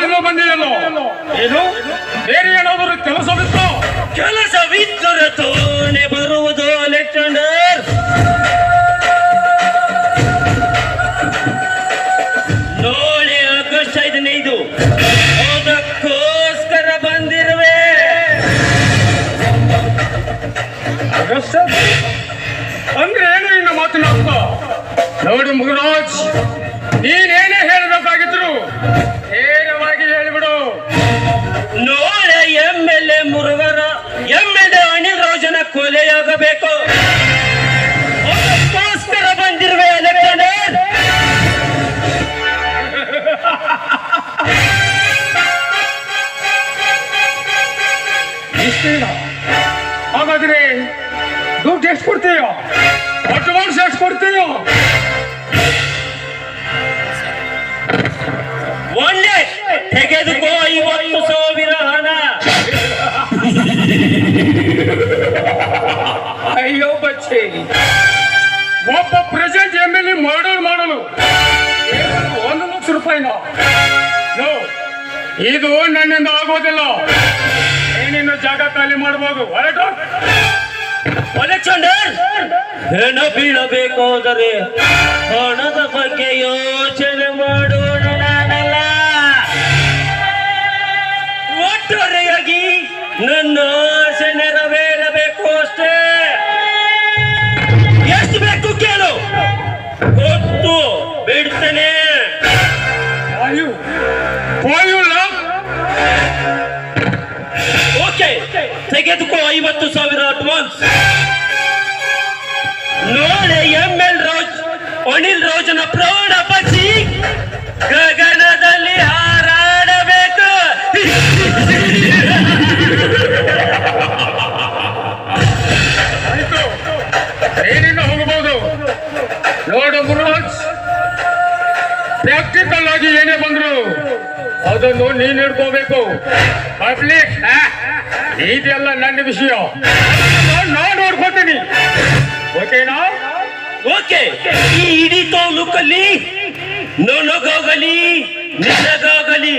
ಇಲ್ಲ ಬಂದಿಯಲ್ಲೋ ಏನು ಬೇರೆ ಏನಾದರೂ ಕೆಲಸವಿತ್ತು? ಕೆಲಸವಿದ್ದರೆ ತೋನೆ ಬರುವುದು ಅಲೆಕ್ಸಾಂಡರ್. ನಾಳೆ ಆಗಸ್ಟ್ 15 ಅದಕ್ಕೋಸ್ಕರ ಬಂದಿರುವೆ. ಅಂದ್ರೆ ಏನು ನಿನ್ನ ಮಾತಿನ ಅರ್ಥ? ನೋಡಿ ಮುಗರಾಜ್, ನೀನೇನೇ ಹೇಳಬೇಕಾಗಿದ್ರು ನೇರವಾಗಿ ಹೇಳಿಬಿಡು. ನಾಳೆ MLA ಮುರುಘರ MLA ಅನಿಲ್ ರಾಜನ ಕೊಲೆಯಾಗಬೇಕು. ಅದಕ್ಕೋಸ್ಕರ ಬಂದಿರುವೆ ಅಲೆಕ್ಸಾಂಡರ್. ಇಷ್ಟೇನ? ಹಾಗಾದ್ರೆ ದುಡ್ಡು ಎಷ್ಟು ಕೊಡ್ತೀಯೋ? ಅಡ್ವಾನ್ಸ್ ಎಷ್ಟು ಕೊಡ್ತೀಯೋ? ಒಳ್ಳೆ ತೆಗೆದುಕೋ 50,000 ಹಣ. ಅಯ್ಯೋ ಬಚ್ಚೆ, ಒಬ್ಬ ಪ್ರೆಸಿಡೆಂಟ್ MLA ಮರ್ಡರ್ ಮಾಡಲು 1 ಲಕ್ಷ ರೂಪಾಯಿನ? ನೋ, ಇದು ನನ್ನಿಂದ ಆಗೋದಿಲ್ಲ. ಏನಿನ್ನು ಜಾಗ ಖಾಲಿ ಮಾಡಬಹುದು. ಅಲೆಕ್ಸಾಂಡರ್, ಹೆಣ ಬೀಳಬೇಕಾದರೆ ಹಣದ ಬಗ್ಗೆ ಯೋಚನೆ ಮಾಡೋಣ. ನಾನಲ್ಲ, ಒಟ್ಟಾರೆಯಾಗಿ ನನ್ನ ಆಸೆ ನೆರವೇರಬೇಕು ಅಷ್ಟೇ. ಎಷ್ಟು ಬೇಕು ಕೇಳು, ಗೊತ್ತು ಬಿಡ್ತೇನೆ. ಓಕೆ, ತೆಗೆದುಕೋ 50,000 ಅಡ್ವಾನ್ಸ್. ನಾಳೆ ಅನಿಲ್ ರಾಜನ ಪ್ರಾಣ ಬಚ್ಚಿ ಗಗನದಲ್ಲಿ ಹಾರಾಡಬೇಕು. ಆಯ್ತು, ಏನಿಲ್ಲ ಹೋಗಬಹುದು. ನೋಡು ಮುರುಘರಾಜ್, ಪ್ರಾಕ್ಟಿಕಲ್ ಆಗಿ ಏನೇ ಬಂದ್ರು ಅದನ್ನು ನೀನ್ ಹಿಡ್ಕೋಬೇಕು. ಪಬ್ಲಿಕ್ ಇದೆಲ್ಲ ನನ್ನ ವಿಷಯ, ನಾನು ನೋಡ್ಕೋತೀನಿ. ಓಕೆನಾ? ಓಕೆ. ಈ ಇಡೀ ತಾಲೂಕಲ್ಲಿ ನನಗಾಗಲಿ ನಿನಗಾಗಲಿ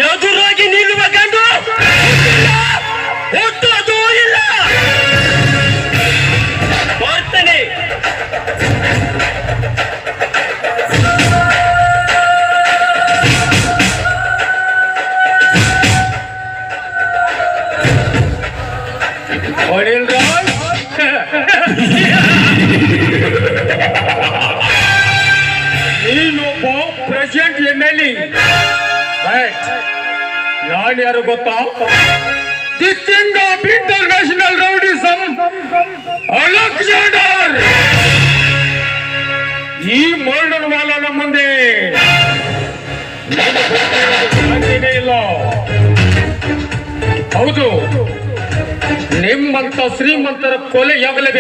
ಎದುರಾಗಿ ನಿಲ್ಲುವ ಗಂಡು ಹುಟ್ಟೋದು ಇಲ್ಲ. ಬರ್ತೇನೆ. ಅನಿಲ್ ರಾಜ್, ನೀನೊಬ್ಬ ಪ್ರೆಸಿಡೆಂಟ್ MLA. ನಾನು ಯಾರು ಗೊತ್ತಾ? The king of international rowdyism, Alexander. ಈ ಮರ್ಡರ್ ವಾಲನ ಮುಂದೆ ಸಾಧ್ಯನೇ ಇಲ್ಲ. ಹೌದು, ನಿಮ್ಮಂತ ಶ್ರೀಮಂತರ ಕೊಲೆಯಾಗಲೇಬೇಕು.